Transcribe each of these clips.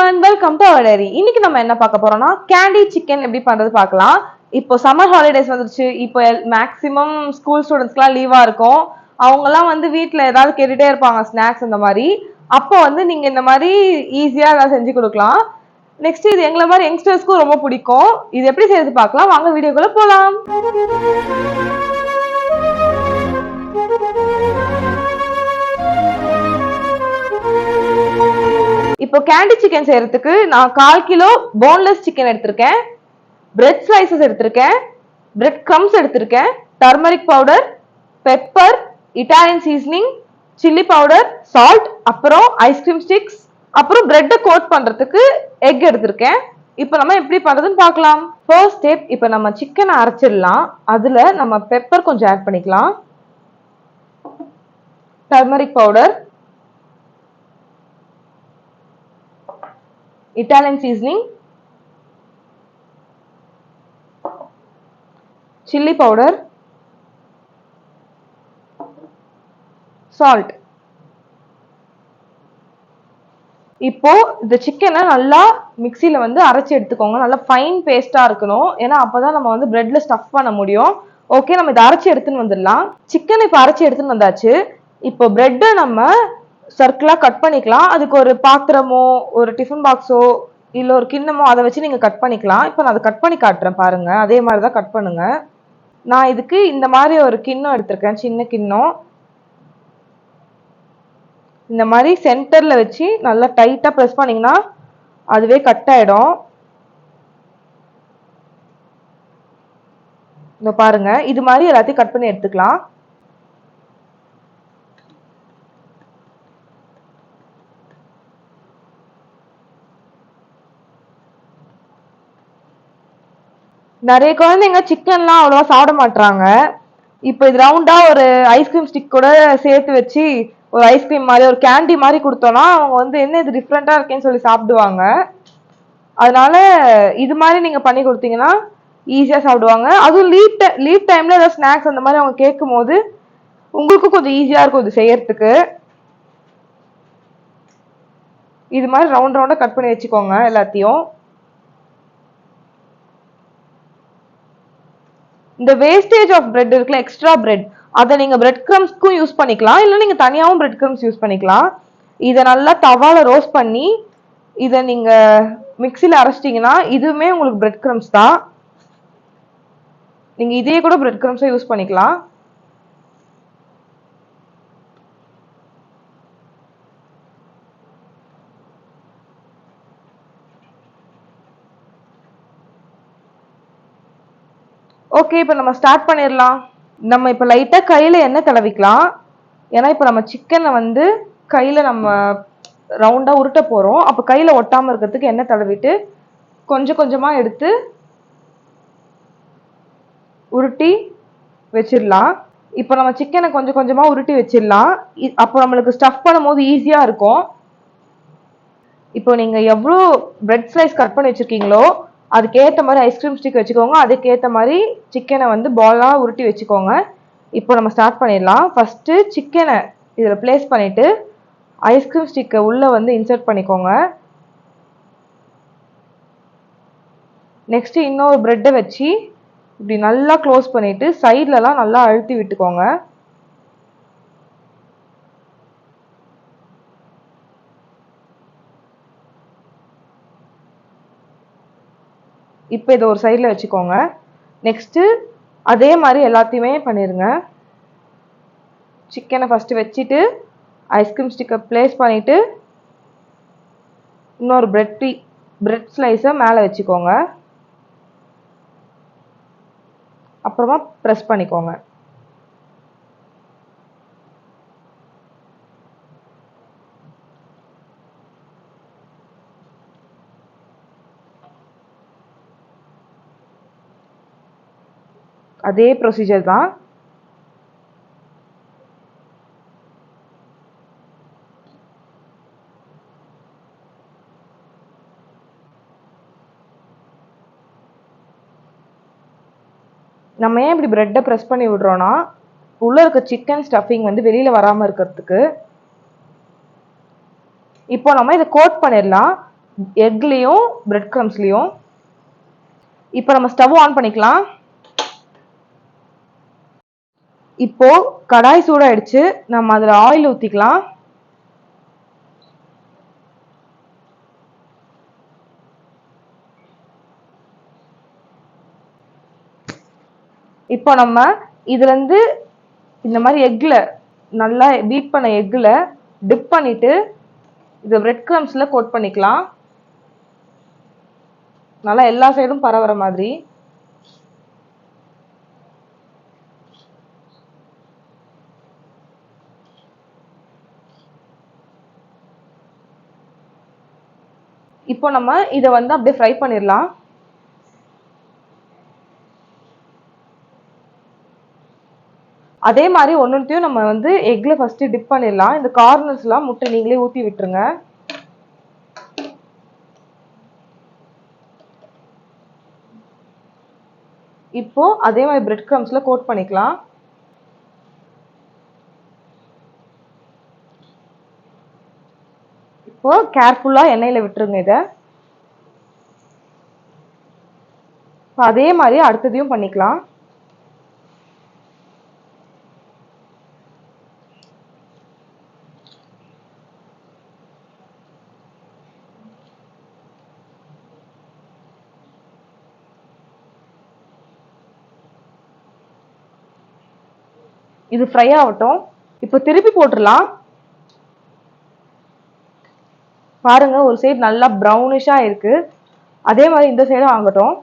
everyone, welcome to our diary. இன்னைக்கு நம்ம என்ன பார்க்க போறோம்னா கேண்டி சிக்கன் எப்படி பண்றது பார்க்கலாம். இப்போ சம்மர் ஹாலிடேஸ் வந்துருச்சு. இப்போ மேக்ஸிமம் ஸ்கூல் ஸ்டூடெண்ட்ஸ்க்குலாம் லீவா இருக்கும். அவங்கலாம் வந்து வீட்ல ஏதாவது கேட்டுட்டே இருப்பாங்க ஸ்நாக்ஸ் இந்த மாதிரி. அப்போ வந்து நீங்க இந்த மாதிரி ஈஸியா ஏதாவது செஞ்சு கொடுக்கலாம். நெக்ஸ்ட் இது எங்களை மாதிரி யங்ஸ்டர்ஸ்க்கும் ரொம்ப பிடிக்கும். இது எப்படி செய்யறது பார்க்கலாம். வாங்க வீடியோக்குள்ள போலாம். இப்போ கேண்டி சிக்கன் செய்யறதுக்கு நான் 1/4 கிலோ போன்லெஸ் சிக்கன் எடுத்திருக்கேன், பிரெட் ஸ்லைசஸ் எடுத்திருக்கேன், பிரெட் க்ரம்ஸ் எடுத்திருக்கேன், turmeric powder, pepper, Italian seasoning, chilli powder, salt, அப்புறம் ஐஸ்கிரீம் ஸ்டிக்ஸ், அப்புறம் பிரெட்டை கோட் பண்றதுக்கு எக் எடுத்திருக்கேன். இப்போ நம்ம எப்படி பண்றதுன்னு பார்க்கலாம். ஃபர்ஸ்ட் ஸ்டெப், இப்போ நம்ம சிக்கனை அரைச்சிடலாம். அதுல நம்ம பெப்பர் கொஞ்சம் ஆட் பண்ணிக்கலாம், turmeric powder, Italian seasoning, chili powder, salt. இப்போ இந்த சிக்கனை நல்லா மிக்சியில வந்து அரைச்சி எடுத்துக்கோங்க. நல்லா ஃபைன் பேஸ்டா இருக்கணும். ஏன்னா அப்பதான் நம்ம வந்து பிரெட்ல ஸ்டஃப் பண்ண முடியும். ஓகே, நம்ம இதை அரைச்சி எடுத்துன்னு வந்துடலாம். சிக்கன் இப்போ அரைச்சி எடுத்துன்னு வந்தாச்சு. இப்போ பிரெட்டை நம்ம சர்க்கிளா கட் பண்ணிக்கலாம். அதுக்கு ஒரு பாத்திரமோ ஒரு டிஃபன் பாக்ஸோ இல்ல ஒரு கிண்ணமோ அதை வச்சு நீங்க கட் பண்ணிக்கலாம். இப்போ நான் அதை கட் பண்ணி காட்டுறேன் பாருங்க. அதே மாதிரி தான் கட் பண்ணுங்க. நான் இதுக்கு இந்த மாதிரி ஒரு கிண்ணம் எடுத்திருக்கேன், சின்ன கிண்ணம். இந்த மாதிரி சென்டர்ல வச்சு நல்லா டைட்டா ப்ரெஸ் பண்ணீங்கன்னா அதுவே கட் ஆயிடும். இந்த பாருங்க, இது மாதிரி எல்லாத்தையும் கட் பண்ணி எடுத்துக்கலாம். நிறைய குழந்தைங்க சிக்கன்லாம் அவ்வளவா சாப்பிட மாட்டாங்க. இப்போ இது ரவுண்டா ஒரு ஐஸ்கிரீம் ஸ்டிக் கூட சேர்த்து வச்சு ஒரு ஐஸ்கிரீம் மாதிரி ஒரு கேண்டி மாதிரி கொடுத்தோம்னா அவங்க வந்து என்ன இது டிஃப்ரெண்டா இருக்கேன்னு சொல்லி சாப்பிடுவாங்க. அதனால இது மாதிரி நீங்க பண்ணி கொடுத்தீங்கன்னா ஈஸியா சாப்பிடுவாங்க. அதுவும் லீவ் டைம்ல ஏதாவது ஸ்நாக்ஸ் அந்த மாதிரி அவங்க கேட்கும் போது உங்களுக்கும் கொஞ்சம் ஈஸியா இருக்கும் இது செய்யறதுக்கு. இது மாதிரி ரவுண்ட் ரவுண்டா கட் பண்ணி வச்சுக்கோங்க எல்லாத்தையும். இந்த வேஸ்டேஜ் ஆஃப் பிரெட் இருக்குல்ல, எக்ஸ்ட்ரா பிரெட், அதை நீங்க பிரெட் கிரம்ஸ்க்கும் யூஸ் பண்ணிக்கலாம், இல்லை நீங்க தனியாகவும் பிரெட் கிரம்ஸ் யூஸ் பண்ணிக்கலாம். இதை நல்லா தவால ரோஸ்ட் பண்ணி இதை நீங்க மிக்சியில் அரைச்சிட்டிங்கன்னா இதுவுமே உங்களுக்கு பிரெட் கிரம்ஸ் தான். நீங்க இதே கூட பிரெட் கிரம்ஸை யூஸ் பண்ணிக்கலாம். ஓகே, இப்போ நம்ம ஸ்டார்ட் பண்ணிடலாம். நம்ம இப்போ லைட்டாக கையில் எண்ணெய் தடவிக்கலாம். ஏன்னா இப்போ நம்ம சிக்கனை வந்து கையில் நம்ம ரவுண்டாக உருட்ட போகிறோம். அப்போ கையில் ஒட்டாமல் இருக்கிறதுக்கு எண்ணெய் தடவிட்டு கொஞ்சம் கொஞ்சமாக எடுத்து உருட்டி வச்சிடலாம். இப்போ நம்ம சிக்கனை கொஞ்சம் கொஞ்சமாக உருட்டி வச்சிடலாம். அப்போ நம்மளுக்கு ஸ்டஃப் பண்ணும் போது ஈஸியாக இருக்கும். இப்போ நீங்கள் எவ்வளோ பிரெட் ஸ்லைஸ் கட் பண்ணி வச்சுருக்கீங்களோ அதுக்கேற்ற மாதிரி ஐஸ்கிரீம் ஸ்டிக் வச்சுக்கோங்க. அதுக்கேற்ற மாதிரி சிக்கனை வந்து பாலாக உருட்டி வச்சுக்கோங்க. இப்போ நம்ம ஸ்டார்ட் பண்ணிடலாம். ஃபஸ்ட்டு சிக்கனை இதில் பிளேஸ் பண்ணிவிட்டு ஐஸ்கிரீம் ஸ்டிக்கை உள்ளே வந்து இன்சர்ட் பண்ணிக்கோங்க. நெக்ஸ்ட்டு இன்னொரு பிரெட்டை வச்சு இப்படி நல்லா க்ளோஸ் பண்ணிவிட்டு சைட்லலாம் நல்லா அழுத்தி விட்டுக்கோங்க. இப்போ இதை ஒரு சைடில் வச்சுக்கோங்க. நெக்ஸ்ட்டு அதே மாதிரி எல்லாத்தையுமே பண்ணிடுங்க. சிக்கனை ஃபஸ்ட்டு வச்சுட்டு ஐஸ்கிரீம் ஸ்டிக்கை பிளேஸ் பண்ணிவிட்டு இன்னொரு பிரெட் ஸ்லைஸை மேலே வச்சுக்கோங்க. அப்புறமா ப்ரெஸ் பண்ணிக்கோங்க. அதே ப்ரொசீஜர் தான். நம்ம ஏன் இப்படி பிரெட்டை ப்ரெஸ் பண்ணி விடுறோம்னா உள்ள இருக்க சிக்கன் ஸ்டஃபிங் வந்து வெளியில வராம இருக்கிறதுக்கு. இப்போ நம்ம இதை கோட் பண்ணிடலாம். எக்லயும் பிரெட் கிரம்ஸ்லயும். இப்போ நம்ம ஸ்டவ் ஆன் பண்ணிக்கலாம். இப்போ கடாய் சூடாயிடுச்சு, நம்ம அதுல ஆயில் ஊத்திக்கலாம். இப்போ நம்ம இதுல இருந்து இந்த மாதிரி எக்ல நல்லா பீட் பண்ண எக்ல டிப் பண்ணிட்டு இதை பிரெட் கிரம்ஸ்ல கோட் பண்ணிக்கலாம், நல்லா எல்லா சைடும் பரவுற மாதிரி. இப்போ நம்ம இதை வந்து அப்படியே ஃப்ரை பண்ணிடலாம். அதே மாதிரி ஒன்னொன்றையும் நம்ம வந்து எக்ல ஃபர்ஸ்ட் டிப் பண்ணிடலாம். இந்த கார்னர்ஸ்லாம் முட்டை நீங்களே ஊத்தி விட்டுருங்க. இப்போ அதே மாதிரி பிரெட் கிரம்ஸ்ல கோட் பண்ணிக்கலாம். இப்போ கேர்ஃபுல்லா எண்ணெயில விட்டுருங்க இதை. அதே மாதிரி அடுத்ததையும் பண்ணிக்கலாம். இது ஃப்ரை ஆகட்டும். இப்போ திருப்பி போட்டுடலாம். பாருங்க, ஒரு சைடு நல்லா ப்ரௌனிஷா இருக்கு. அதே மாதிரி இந்த சைடும் ஆகட்டும்.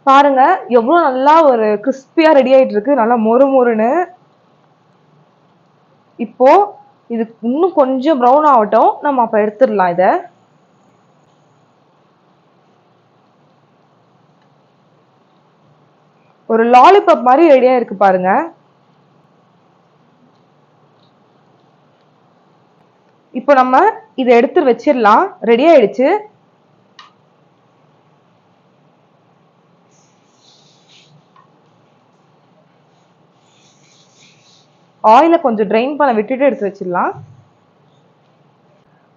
பாருங்க எவ்வளவு நல்லா ஒரு கிறிஸ்பியா ரெடி ஆயிட்டு இருக்கு, நல்லா மொறு மொறுன்னு. இப்போ இது இன்னும் கொஞ்சம் ப்ரௌன் ஆகட்டும், நம்ம அப்ப எடுத்துடலாம் இத. ஒரு லாலிபாப் மாதிரி ரெடியா இருக்கு பாருங்க. இப்போ நம்ம இதை எடுத்து வச்சிடலாம், ரெடி ஆயிடுச்சு. ஆயில கொஞ்சம் ட்ரெயின் பண்ண விட்டுட்டு எடுத்து வச்சிடலாம்.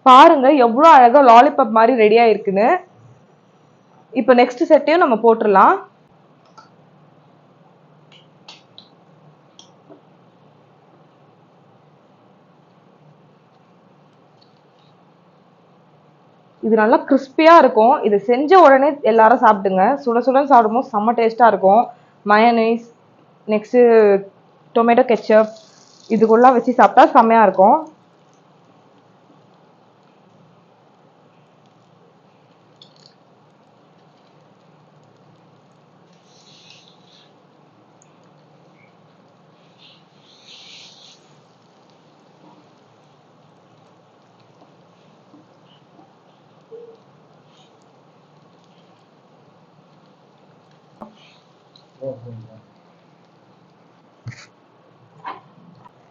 பாருங்க எவ்வளவு அழகா லாலிபாப் மாதிரி ரெடி ஆயிருக்குன்னு. இப்போ நெக்ஸ்ட் செட்டையும் நம்ம போட்டுடலாம். இது நல்லா கிறிஸ்பியா இருக்கும். இது செஞ்ச உடனே எல்லாரும் சாப்பிடுங்க. சுட சுட சாப்பிடும்போது செம்ம டேஸ்டா இருக்கும். மயனைஸ், நெக்ஸ்ட் டொமேட்டோ கெச்சப் இதுக்குள்ள வச்சு சாப்பிட்டா செம்மையா இருக்கும்.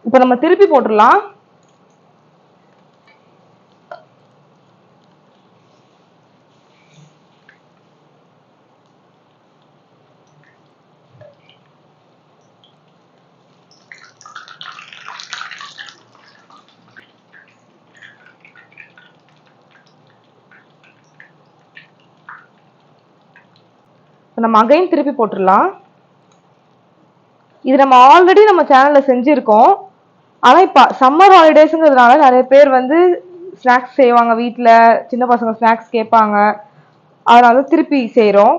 இப்ப நம்ம திருப்பி போட்டுடலாம். நம்ம அகைன் திருப்பி போட்டுடலாம். இது நம்ம ஆல்ரெடி நம்ம சேனல்ல செஞ்சிருக்கோம். ஆனா இப்ப சம்மர் ஹாலிடேஸ்ங்கிறதுனால நிறைய பேர் வந்து ஸ்நாக்ஸ் செய்வாங்க வீட்ல, சின்ன பசங்க ஸ்நாக்ஸ் கேட்பாங்க, அதனால திருப்பி செய்றோம்.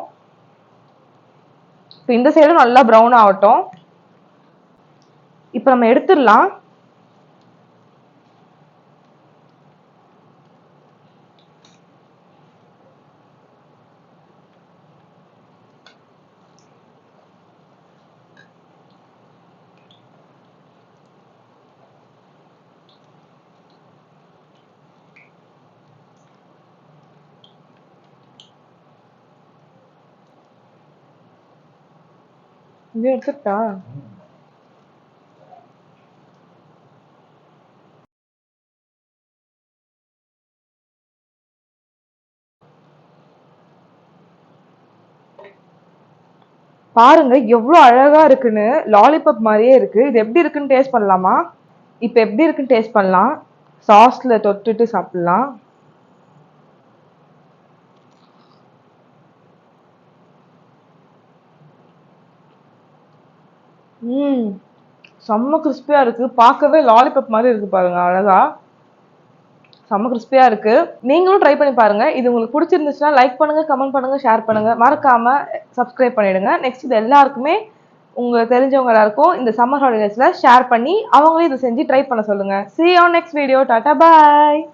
இப்போ இந்த சைடும் நல்லா ப்ரௌன் ஆகட்டும். இப்போ நம்ம எடுத்துடலாம். இது எடுத்துட்டா பாருங்க எவ்வளோ அழகா இருக்குன்னு. லாலிபாப் மாதிரியே இருக்கு. இது எப்படி இருக்குன்னு டேஸ்ட் பண்ணலாமா? இப்போ எப்படி இருக்குன்னு டேஸ்ட் பண்ணலாம். சாஸ்ல தொட்டுட்டு சாப்பிடலாம். ம். செம்ம கிறிஸ்பியா இருக்கு. பார்க்கவே லாலிபாப் மாதிரி இருக்கு பாருங்க அழகா. செம்ம கிறிஸ்பியா இருக்கு. நீங்களும் ட்ரை பண்ணி பாருங்க. இது உங்களுக்கு பிடிச்சிருந்துச்சுன்னா லைக் பண்ணுங்க, கமெண்ட் பண்ணுங்க, ஷேர் பண்ணுங்க. மறக்காம சப்ஸ்கிரைப் பண்ணிடுங்க. நெக்ஸ்ட் இது எல்லாருக்குமே உங்க தெரிஞ்சவங்க எல்லாருக்கும் இந்த சம்மர் ஹாலிடேஸ்ல ஷேர் பண்ணி அவங்களே இதை செஞ்சு ட்ரை பண்ண சொல்லுங்க. See you on next video. Tata bye.